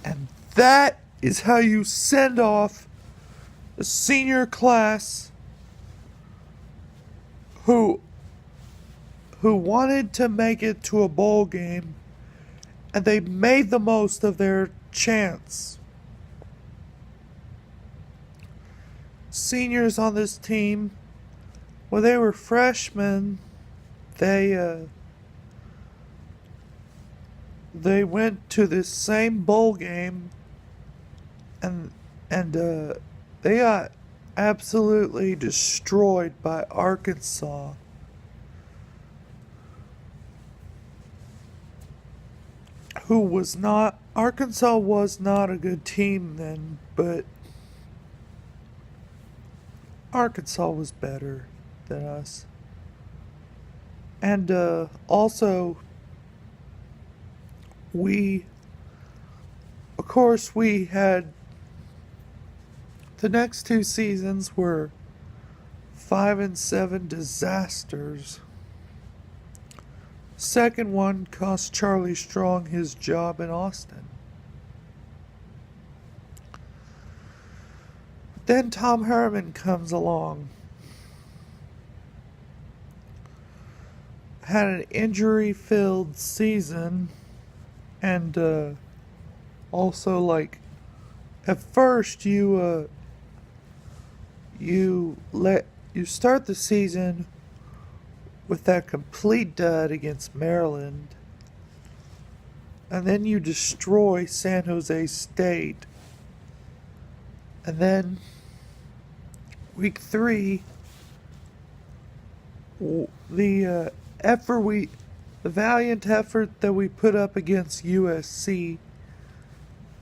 And that is how you send off a senior class who wanted to make it to a bowl game, and they made the most of their chance. Seniors on this team, when they were freshmen, they went to this same bowl game, and they got absolutely destroyed by Arkansas. Arkansas was not a good team then, but Arkansas was better than us. And also, we had the next two seasons were 5-7 disasters. Second one cost Charlie Strong his job in Austin. Then Tom Herman comes along. Had an injury-filled season, and also, like, at first you start the season with that complete dud against Maryland, and then you destroy San Jose State, and then week 3, the valiant effort that we put up against USC,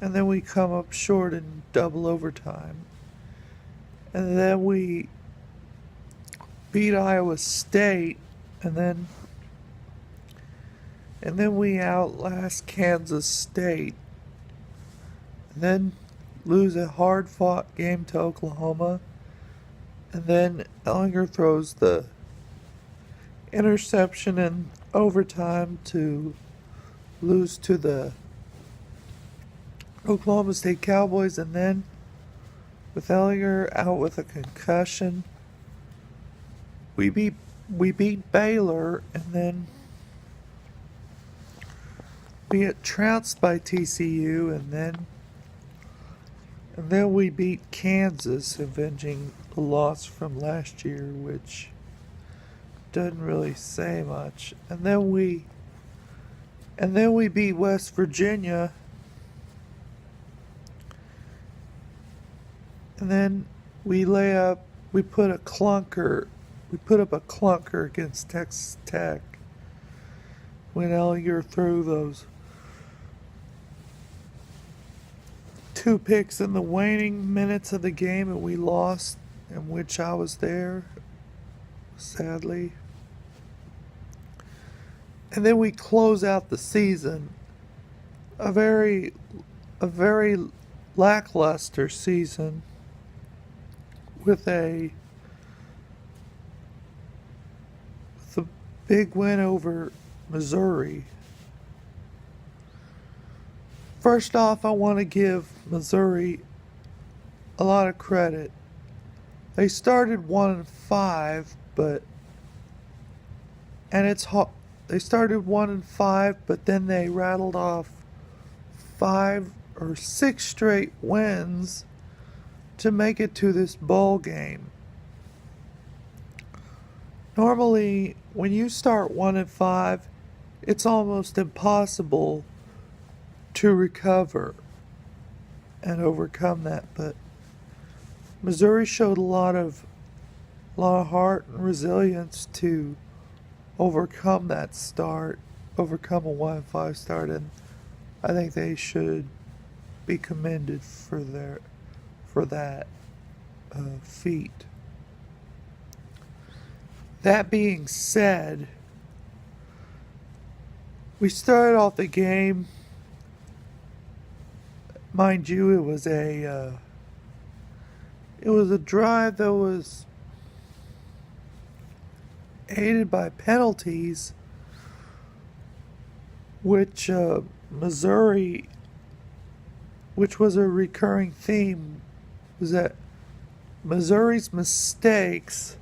and then we come up short in double overtime, and then we beat Iowa State, and then we outlast Kansas State, and then lose a hard-fought game to Oklahoma, and then Ellinger throws the interception in overtime to lose to the Oklahoma State Cowboys, and then with Ellinger out with a concussion, we beat Baylor, and then we get trounced by TCU, and then we beat Kansas, avenging the loss from last year, which doesn't really say much. And then we beat West Virginia, and then we put up a clunker against Texas Tech when Ellinger threw those 2 picks in the waning minutes of the game, and we lost, in which I was there, sadly. And then we close out the season, a very lackluster season, with a big win over Missouri. First off, I want to give Missouri a lot of credit. They started 1-5, they started 1-5, but then they rattled off 5 or 6 straight wins to make it to this bowl game. Normally, when you start 1-5, it's almost impossible to recover and overcome that, but Missouri showed a lot of heart and resilience to overcome a 1-5 start, and I think they should be commended for that feat. That being said, we started off the game. Mind you, it was a drive that was aided by penalties, which Missouri which was a recurring theme, was that Missouri's mistakes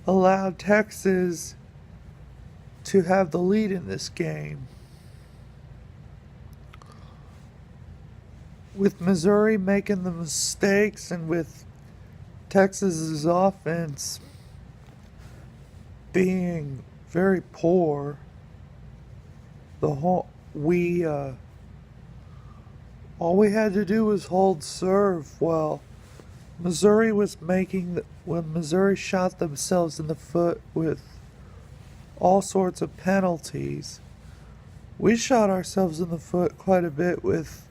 allowed Texas to have the lead in this game. With Missouri making the mistakes and with Texas's offense being very poor, all we had to do was hold serve. Well, when Missouri shot themselves in the foot with all sorts of penalties, we shot ourselves in the foot quite a bit with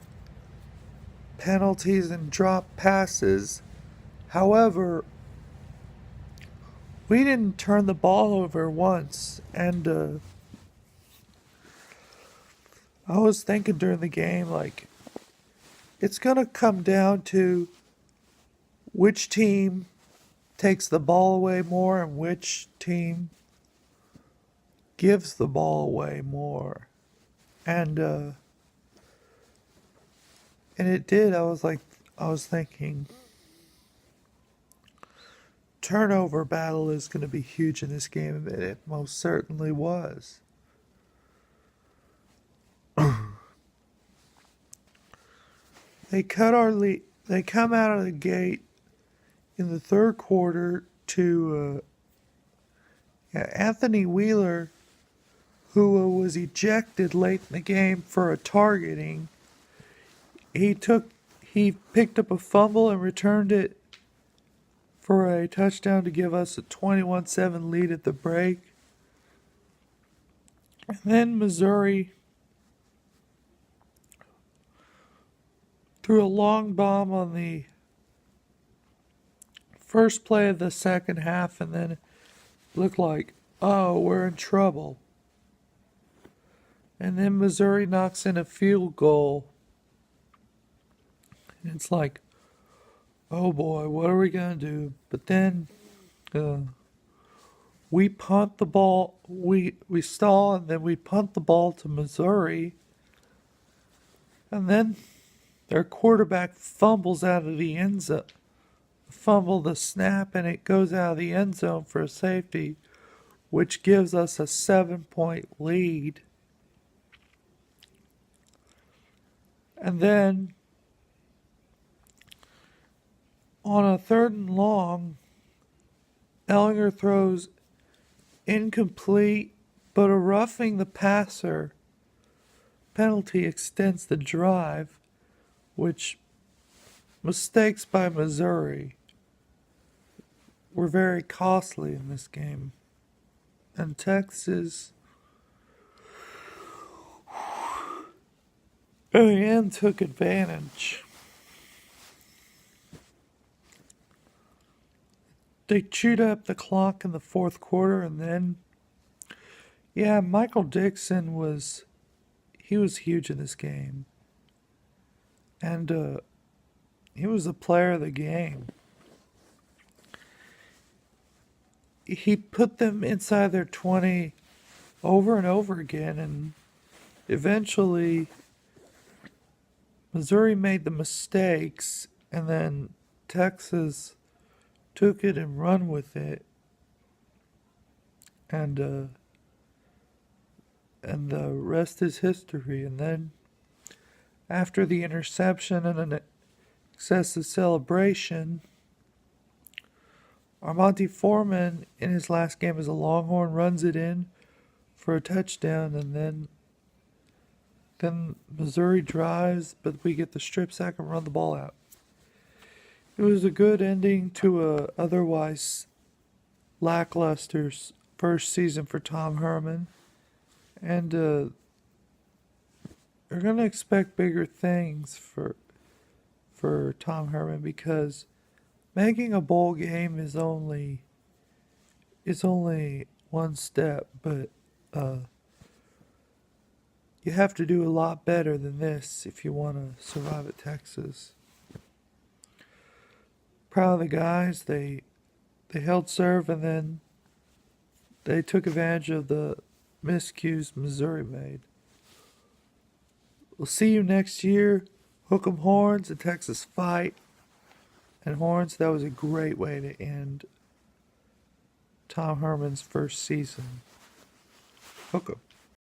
penalties and drop passes. However, we didn't turn the ball over once, and I was thinking during the game, like, it's gonna come down to which team takes the ball away more and which team gives the ball away more. And it did. I was thinking, turnover battle is going to be huge in this game, and it most certainly was. They cut our lead. They come out of the gate in the third quarter to Anthony Wheeler, who was ejected late in the game for a targeting. He picked up a fumble and returned it for a touchdown to give us a 21-7 lead at the break. And then Missouri threw a long bomb on the first play of the second half, and then it looked like, oh, we're in trouble. And then Missouri knocks in a field goal. And it's like, oh boy, what are we going to do? But then we punt the ball. We stall, and then we punt the ball to Missouri. And then their quarterback fumbles out of the end zone. Fumble the snap, and it goes out of the end zone for a safety, which gives us a 7-point lead. And then on a 3rd and long, Ellinger throws incomplete, but a roughing the passer penalty extends the drive, which mistakes by Missouri were very costly in this game. And Texas in the end took advantage. They chewed up the clock in the fourth quarter, and then, Michael Dixon was huge in this game. And he was the player of the game. He put them inside their 20 over and over again, and eventually Missouri made the mistakes, and then Texas took it and run with it, and the rest is history. And then after the interception and an excessive celebration, Armonte Foreman in his last game as a Longhorn runs it in for a touchdown, and then Missouri drives, but we get the strip sack and run the ball out. It was a good ending to a otherwise lackluster first season for Tom Herman, and they're going to expect bigger things for Tom Herman, because making a bowl game is only one step, but you have to do a lot better than this if you want to survive at Texas. Proud of the guys. They held serve, and then they took advantage of the miscues Missouri made. We'll see you next year. Hook 'em horns, a Texas fight. And horns, that was a great way to end Tom Herman's first season. Hook 'em.